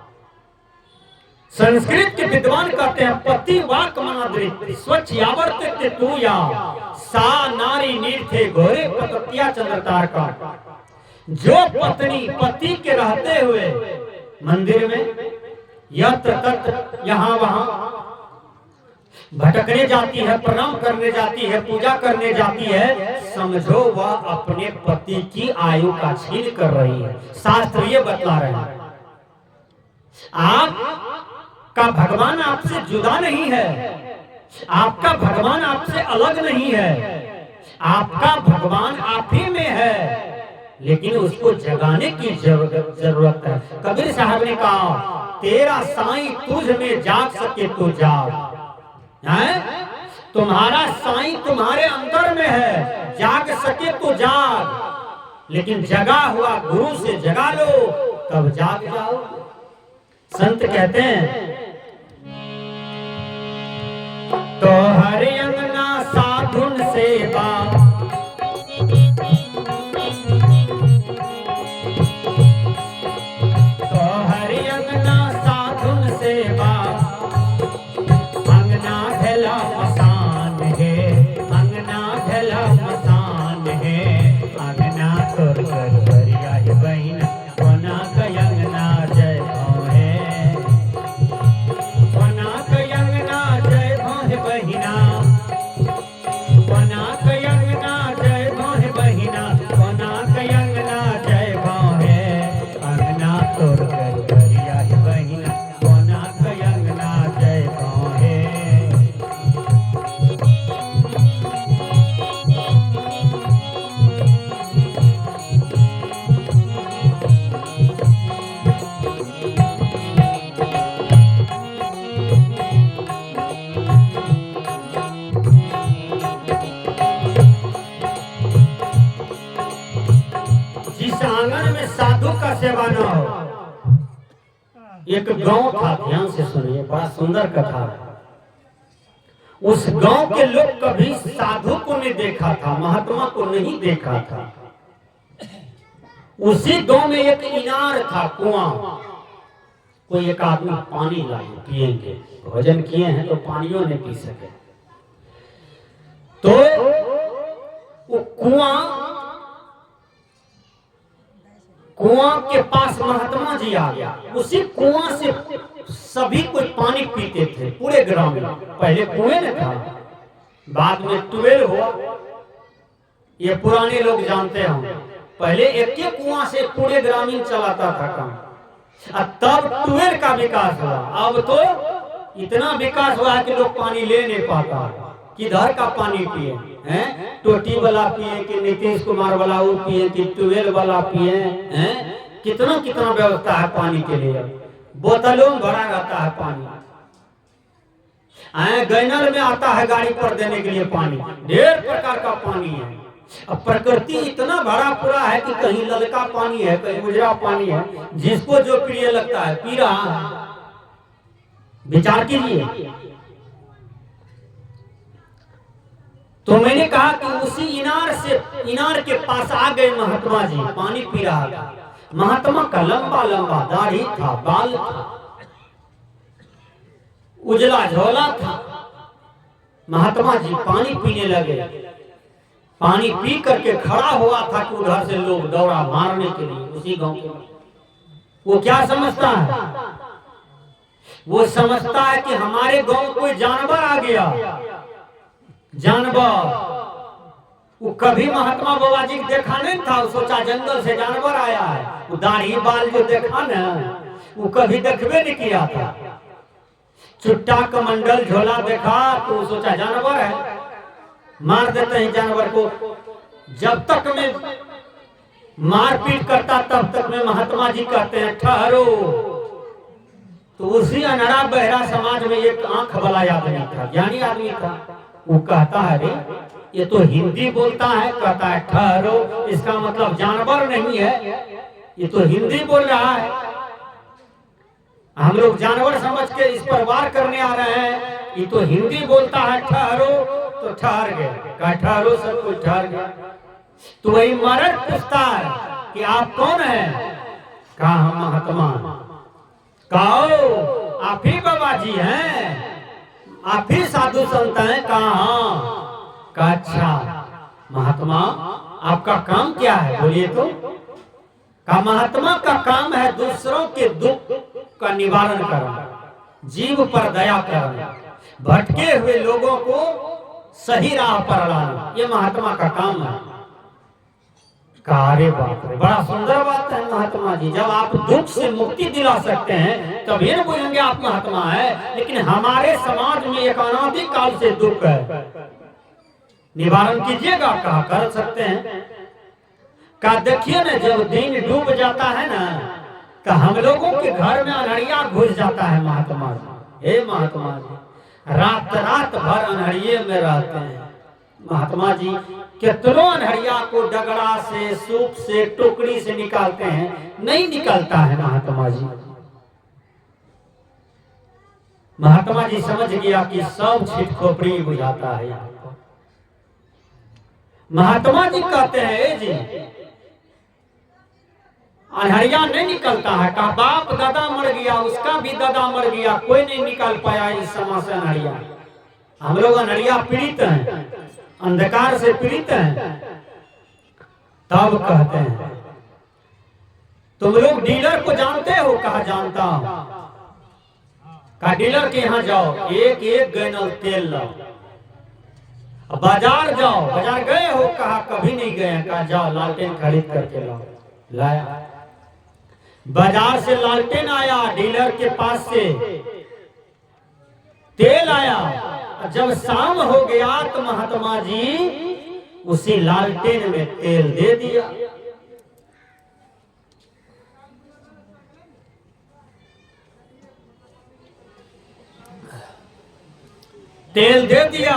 संस्कृत के विद्वान कहते हैं, पति वाक मनादृत स्वच्छ यावर्त तू या सा नारी नीर्थे घोरे पततिया चंद्रतार का। जो पत्नी पति के रहते हुए मंदिर में यत्र तत्र यहाँ वहां भटकने जाती है, प्रणाम करने जाती है, पूजा करने जाती है, समझो वह अपने पति की आयु का छीन कर रही है। शास्त्र ये बतला रहे हैं। आपका भगवान आपसे जुदा नहीं है, आपका भगवान आपसे अलग नहीं है, आपका भगवान आप ही में है, लेकिन उसको जगाने की जरूरत है। कबीर साहब ने कहा, तेरा साईं तुझ में जाग सके तो जाग। है? तुम्हारा साईं तुम्हारे अंदर में है, जाग सके तो जाग, लेकिन जगा हुआ गुरु से जगा लो तब जाग जाओ। संत कहते हैं, तो हर अंगना साधुन सेवा, तो हर अंगना साधुन सेवा, अंगना ढला मसान है, अंगना ढला मसान है, अंगना तोर कर भरिया है बहिना, कोना का अंगना जय भाव है, कोना का अंगना जय भाव है बहिना, कोना का अंगना जय भाव है बहिना, कोना का अंगना जय भाव है, अंगना तोर कर भरिया है बहिना, कोना का अंगना जय भाव है। जिस आंगन में साधु का सेवा न हो, एक गांव था, ध्यान से सुनिए, बड़ा सुंदर कथा है। उस गांव के लोग कभी साधु को नहीं देखा था, महात्मा को नहीं देखा था। उसी गांव में एक इनार था, कुआं। कोई एक आदमी पानी लाए पिएंगे, भोजन किए हैं तो पानियों नहीं पी सके, तो वो कुआं के पास महात्मा जी आ गया। उसी कुआं से सभी कोई पानी पीते थे, पूरे ग्राम में। पहले कुएं में था, बाद में ट्यूबवेल हुआ। ये पुराने लोग जानते हैं, पहले एक ही कुआं से पूरे ग्रामीण चलाता था काम, तब ट्यूबवेल का विकास हुआ। अब तो इतना विकास हुआ है कि लोग पानी ले नहीं पाता, किधर का पानी पिए हैं? टोटी वाला पिए कि नीतीश कुमार वाला वो पिए कि ट्यूबवेल वाला पिए हैं? कितना कितना व्यवस्था है पानी के लिए, बोतलों में भरा रहता है पानी। गैनल में आता है गाड़ी पर देने के लिए पानी, ढेर प्रकार का पानी है। अब प्रकृति इतना भरा पूरा है कि कहीं ललका पानी है, कहीं उजरा पानी है, जिसको जो प्रिय लगता है पी रहा है। विचार कीजिए। तो मैंने कहा कि उसी इनार के पास आ गए महात्मा जी, पानी पी रहा था। महात्मा का लंबा लंबा दाढ़ी था, बाल था, उजला झोला था। महात्मा जी पानी पीने लगे। पानी पी करके खड़ा हुआ था कि उधर से लोग दौड़ा मारने के लिए उसी गांव के। वो क्या समझता है? वो समझता है कि हमारे गांव कोई जानवर आ गया। जानवर वो कभी महात्मा बाबा जी देखा नहीं था। वो सोचा जंगल से जानवर आया है। वो दाढ़ी बाल जो देखा ना, वो कभी देखबे नहीं किया था। चुट्टा कमंडल झोला देखा तो वो सोचा जानवर है, मार देते हैं जानवर को। जब तक मैं मारपीट करता तब तक में महात्मा जी कहते हैं ठहरो। तो उसी अनड़ा बहरा समाज में एक आंख वाला आदमी था, ज्ञानी आदमी था। वो कहता है रे ये तो हिंदी बोलता है। कहता है ठहरो, इसका मतलब जानवर नहीं है, ये तो हिंदी बोल रहा है। हम लोग जानवर समझ के इस पर वार करने आ रहे हैं, ये तो हिंदी बोलता है। ठहरो, तो ठहर गए। कहा ठहरो, सब कुछ ठहर गया। तो वही मरद पूछता है कि आप कौन हैं? कहा हम महात्मा। कहो आप ही बाबा जी हैं, आप ही साधु संत हैं? कहा। कहा अच्छा महात्मा आपका काम क्या है बोलिए तो? कहा महात्मा का काम है दूसरों के दुख का निवारण करना, जीव पर दया करना, भटके हुए लोगों को सही राह पर लाना, ये महात्मा का काम है। अरे बाप रे, बड़ा सुंदर बात है महात्मा जी। जब आप दुख से मुक्ति दिला सकते हैं तब ये बोलेंगे आप महात्मा है। लेकिन हमारे समाज में एक अनादि काल से दुख है, निवारण कीजिएगा। कहा कर सकते हैं। कहा देखिए ना, जब दिन डूब जाता है ना तो हम लोगों के घर में अनहरिया घुस जाता है महात्मा जी। हे महात्मा जी, रात रात भर अनहरिये में रहते हैं। महात्मा जी कितनों अनहरिया को डगड़ा से, सूप से, टोकरी से निकालते हैं, नहीं निकलता है महात्मा जी। महात्मा जी समझ गया कि सब छिट खोपड़ी बुझाता है। महात्मा जी कहते हैं जी अनहरिया नहीं निकलता है। कहा बाप दादा मर गया, उसका भी दादा मर गया, कोई नहीं निकाल पाया इस समय से अनहरिया। हम लोग अनहरिया पीड़ित हैं, अंधकार से पीड़ित हैं। तब कहते हैं तुम लोग डीलर को जानते हो? कहा जानता हूं। कहा डीलर के यहाँ जाओ, एक एक गैलन तेल लाओ। बाजार जाओ, बाजार गए हो? कहा कभी नहीं गए। कहा जाओ लालटेन खरीद करके लाओ। लाया, बाजार से लालटेन आया, डीलर के पास से तेल आया। जब शाम हो गया तो महात्मा जी उसी लालटेन में तेल दे दिया। तेल दे दिया।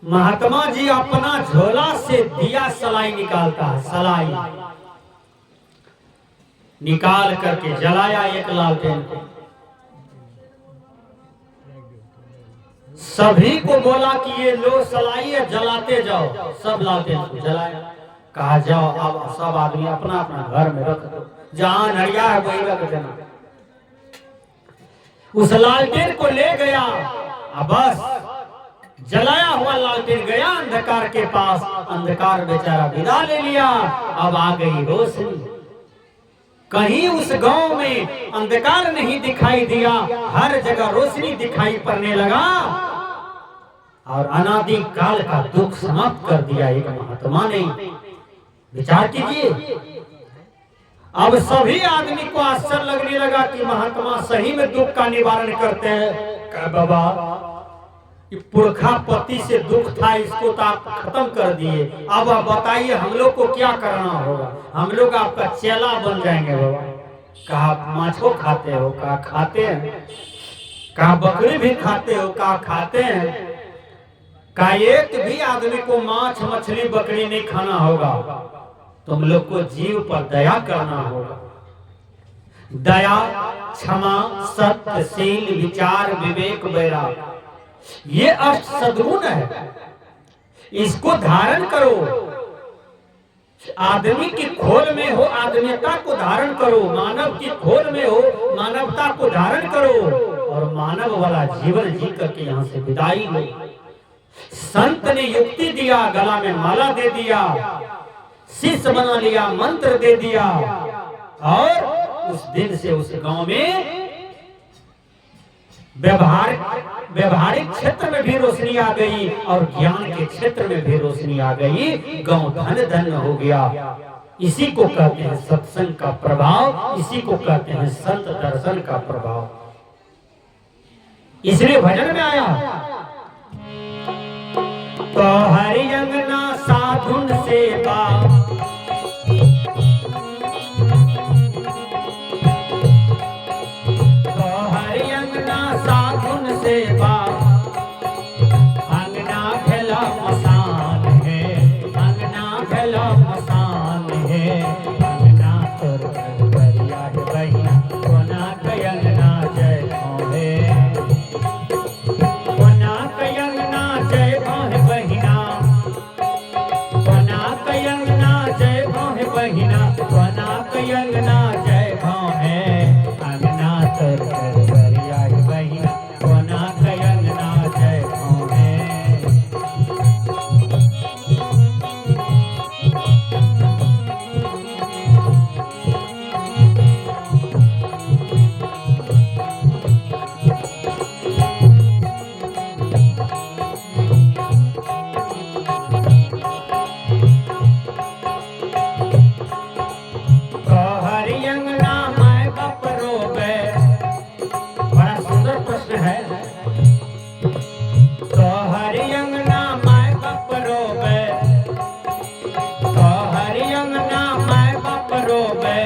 महात्मा जी अपना झोला से दिया सलाई निकालता है, सलाई निकाल करके जलाया एक लालटेन को। सभी को बोला कि ये लो सलाई है, जलाते जाओ। सब लालटेन को जलाया। कहा जाओ अब सब आदमी अपना अपना घर में रख दो, जहां नड़िया है वही रख देना। उस लालटेन को ले गया। अब बस जलाया हुआ लालटेन गया अंधकार के पास। अंधकार बेचारा विदा ले लिया। अब आ गई रोशनी। कहीं उस गांव में अंधकार नहीं दिखाई दिया, हर जगह रोशनी दिखाई पड़ने लगा और अनादि काल का दुख समाप्त कर दिया एक महात्मा ने। विचार कीजिए। अब सभी आदमी को आश्चर्य लगने लगा कि महात्मा सही में दुख का निवारण करते हैं। कहा बाबा पुरखा पति से दुख था, इसको तो आप खत्म कर दिए। अब आप बताइए हम लोग को क्या करना होगा? हम लोग आपका चेला बन जाएंगे बाबा। कहा माछो खाते हो? कहा खाते हैं। कहा बकरी भी खाते हो? कहा खाते हैं। कहा एक भी आदमी को माछ मछली बकरी नहीं खाना होगा, तुम लोग को जीव पर दया करना होगा। दया, क्षमा, सत्य, शील, विचार, विवेक, वैराग्य, ये अष्ट सद्गुण है, इसको धारण करो। आदमी की खोल में हो आदमीयता को धारण करो, मानव की खोल में हो मानवता को धारण करो और मानव वाला जीवन जी करके यहाँ से विदाई लो। संत ने युक्ति दिया, गला में माला दे दिया, शिष्य बना लिया, मंत्र दे दिया और उस दिन से उस गांव में व्यवहारिक क्षेत्र में भी रोशनी आ गई और ज्ञान के क्षेत्र में भी रोशनी आ गई। गांव धन धन हो गया। इसी को कहते हैं सत्संग का प्रभाव, इसी को कहते हैं संत दर्शन का प्रभाव। इसलिए भजन में आया तो हरि अंगना साधुन सेवा, तो हरि अंगना साधुन सेवा, अंगना खेला मसान है, अंगना खेला मसान है, अंगना तोर बरिया बहिना कोना कयंगना जय है, कोना कयंगना जय बहिना, कोना कयंगना जय बहिना, कोना कयंगना जय है, अंगना तोर बरिया बहिना कोना कयंगना जय है। तो हरि अंगना मैं बाप रोबे, बड़ा सुंदर प्रश्न है। तो हरि अंगना मैं बाप रोबे, तो हरि अंगना मैं बाप रोबे,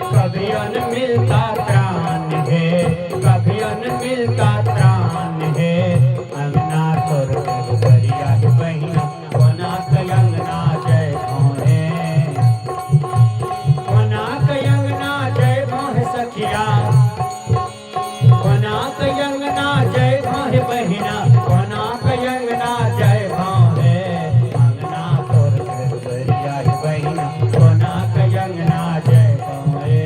कभी अन मिलता त्राण है, कभी अन मिलता त्राण है, अंगना तोर बरिया बहिना कोना कयंगना जय है, कोना कयंगना जय है सखिया, कोना कयंगना जय है बहिना, कोना कयंगना जय है, अंगना तोर बरिया बहिना कोना कयंगना जय है।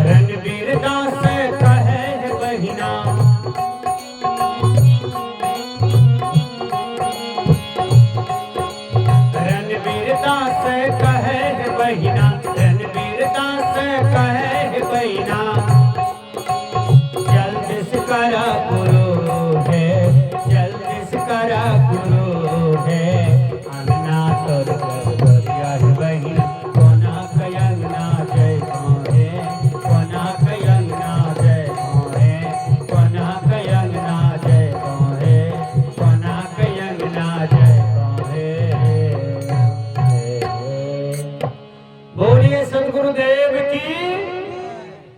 रणबीर दास कहे बहिना, रणबीर दास कहे बहिना, रणबीर दास कहे बहिना, जल्द से करा